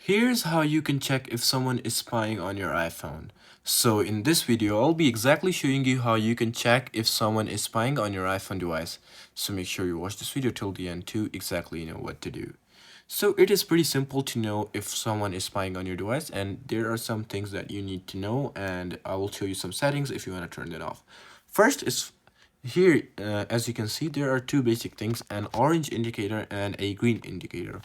Here's how you can check if someone is spying on your iPhone. So in this video, I'll be exactly showing you how you can check if someone is spying on your iPhone device. So make sure you watch this video till the end to exactly know what to do. So it is pretty simple to know if someone is spying on your device, and there are some things that you need to know, and I will show you some settings if you want to turn it off. First is here, as you can see, there are two basic things: an orange indicator and a green indicator.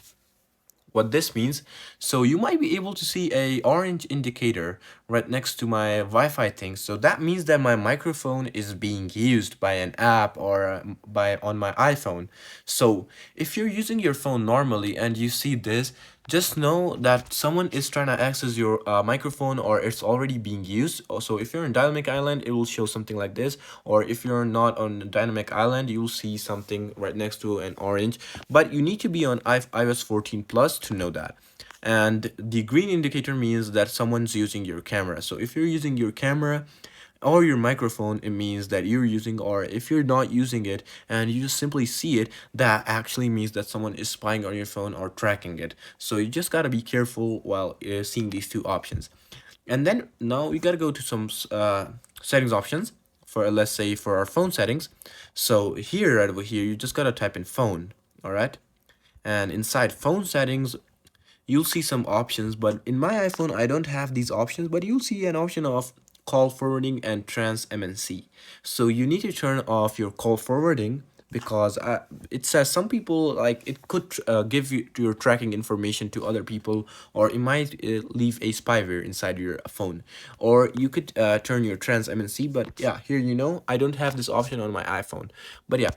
What this means, so you might be able to see a orange indicator right next to my Wi-Fi thing. So that means that my microphone is being used by an app or by on my iPhone. So if you're using your phone normally and you see this, just know that someone is trying to access your microphone, or it's already being used. Also, if you're in Dynamic Island, it will show something like this, or if you're not on Dynamic Island, you'll see something right next to an orange. But you need to be on iOS 14 plus to know that. And the green indicator means that someone's using your camera. So if you're using your camera or your microphone, it means that you're using, or if you're not using it and you just simply see it, that actually means that someone is spying on your phone or tracking it. So you just gotta be careful while seeing these two options. And then now we gotta go to some settings options for, let's say, for our phone settings. So here, right over here, you just gotta type in phone. All right, and inside phone settings, you'll see some options, but in my iPhone I don't have these options, but you'll see an option of call forwarding and trans MNC. So you need to turn off your call forwarding, because it says some people, like, it could give you your tracking information to other people, or it might leave a spyware inside your phone. Or you could turn your trans MNC, but yeah, here, I don't have this option on my iPhone. But yeah,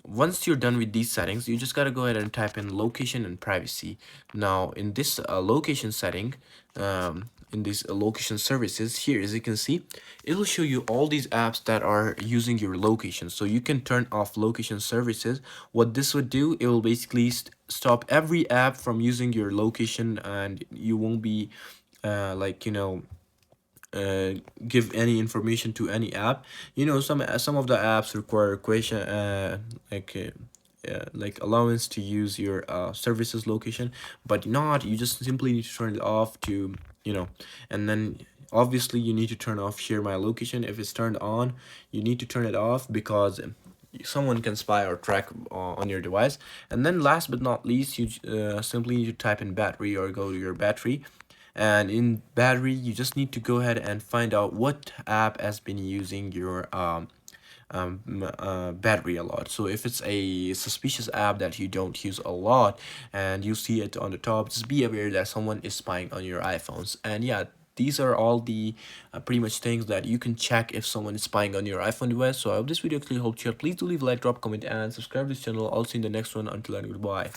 once you're done with these settings, you just gotta go ahead and type in location and privacy. Now in this location setting, in these location services here, as you can see, it will show you all these apps that are using your location. So you can turn off location services. What this would do, it will basically stop every app from using your location, and you won't be like, uh, give any information to any app. Some of the apps require question, like allowance to use your services location, but not, you just simply need to turn it off to, and then obviously you need to turn off share my location. If it's turned on, you need to turn it off, because someone can spy or track on your device. And then last but not least, you simply need to type in battery, or go to your battery. And in battery, you just need to go ahead and find out what app has been using your battery a lot. So if it's a suspicious app that you don't use a lot and you see it on the top, just be aware that someone is spying on your iPhones. And yeah, these are all the pretty much things that you can check if someone is spying on your iPhone device. So I hope this video clearly helped you out. Please do leave a like, drop, comment, and subscribe to this channel. I'll see you in the next one. Until then, goodbye.